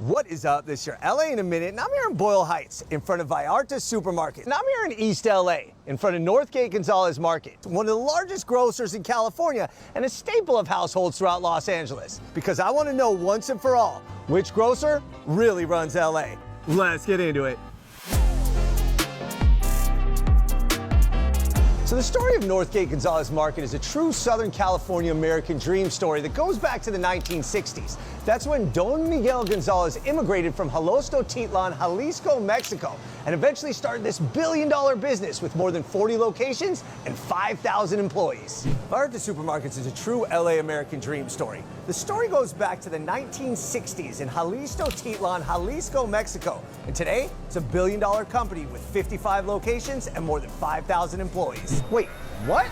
What is up? This is your LA in a minute, and I'm here in Boyle Heights in front of Vallarta Supermarket. And I'm here in East LA in front of Northgate Gonzalez Market, one of the largest grocers in California and a staple of households throughout Los Angeles. Because I want to know once and for all, which grocer really runs LA? Let's get into it. So the story of Northgate Gonzalez Market is a true Southern California American dream story that goes back to the 1960s. That's when Don Miguel Gonzalez immigrated from Jalostotitlan, Jalisco, Mexico, and eventually started this billion-dollar business with more than 40 locations and 5,000 employees. Vallarta Supermarkets is a true LA American dream story. The story goes back to the 1960s in Jalostotitlan, Jalisco, Mexico. And today, it's a billion-dollar company with 55 locations and more than 5,000 employees. Wait, what?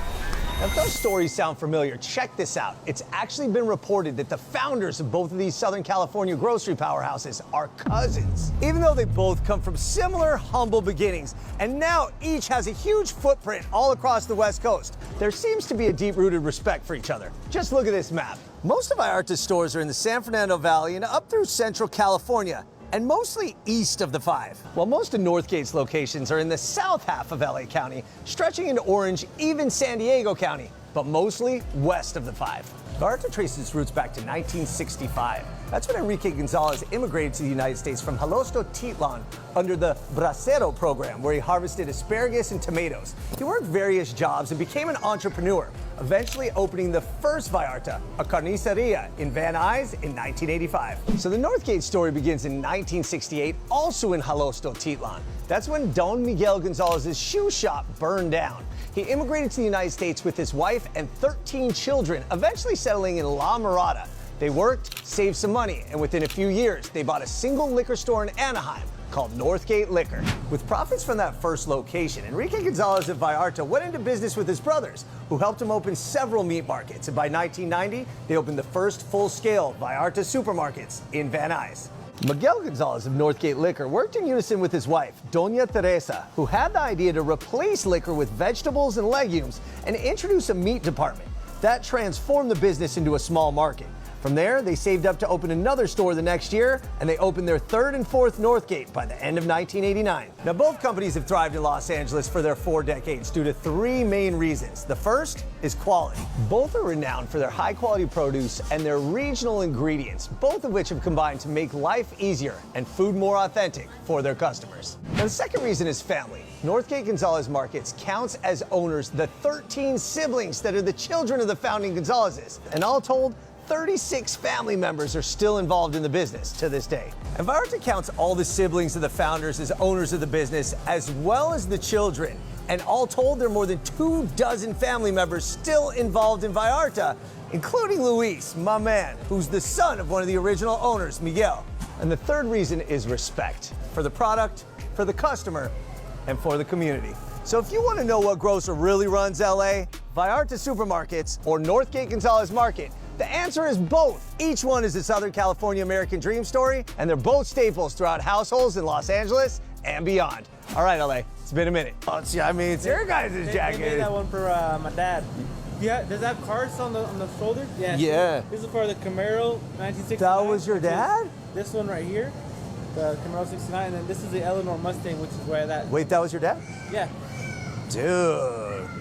Now, if those stories sound familiar, check this out. It's actually been reported that the founders of both of these Southern California grocery powerhouses are cousins. Even though they both come from similar humble beginnings, and now each has a huge footprint all across the West Coast, there seems to be a deep-rooted respect for each other. Just look at this map. Most of Vallarta's stores are in the San Fernando Valley and up through Central California, and mostly east of the 5. While most of Northgate's locations are in the south half of LA County, stretching into Orange, even San Diego County, but mostly west of the 5. Vallarta traces its roots back to 1965. That's when Enrique Gonzalez immigrated to the United States from Jalostotitlan under the Bracero program, where he harvested asparagus and tomatoes. He worked various jobs and became an entrepreneur, eventually opening the first Vallarta, a carniceria, in Van Nuys in 1985. So the Northgate story begins in 1968, also in Jalostotitlan. That's when Don Miguel Gonzalez's shoe shop burned down. He immigrated to the United States with his wife and 13 children, eventually settling in La Mirada. They worked, saved some money, and within a few years, they bought a single liquor store in Anaheim called Northgate Liquor. With profits from that first location, Enrique Gonzalez of Vallarta went into business with his brothers, who helped him open several meat markets. And by 1990, they opened the first full-scale Vallarta supermarkets in Van Nuys. Miguel Gonzalez of Northgate Liquor worked in unison with his wife, Doña Teresa, who had the idea to replace liquor with vegetables and legumes and introduce a meat department. That transformed the business into a small market. From there, they saved up to open another store the next year, and they opened their third and fourth Northgate by the end of 1989. Now, both companies have thrived in Los Angeles for their 4 decades due to 3 main reasons. The first is quality. Both are renowned for their high-quality produce and their regional ingredients, both of which have combined to make life easier and food more authentic for their customers. Now, the second reason is family. Northgate Gonzalez Markets counts as owners the 13 siblings that are the children of the founding Gonzalezes, and all told, 36 family members are still involved in the business to this day. And Vallarta counts all the siblings of the founders as owners of the business, as well as the children. And all told, there are more than 24 family members still involved in Vallarta, including Luis, my man, who's the son of one of the original owners, Miguel. And the third reason is respect for the product, for the customer, and for the community. So if you want to know what grocer really runs LA, Vallarta Supermarkets or Northgate Gonzalez Market, the answer is both. Each one is a Southern California American dream story, and they're both staples throughout households in Los Angeles and beyond. All right, LA, it's been a minute. Oh, it's your guys' jacket. They made that one for my dad. Yeah, does that have cars on the shoulder? Yeah. Yeah. This is for the Camaro 1969. That was your dad? This one right here, the Camaro 69, and then this is the Eleanor Mustang, which is where that. Wait, that was your dad? Yeah. Dude.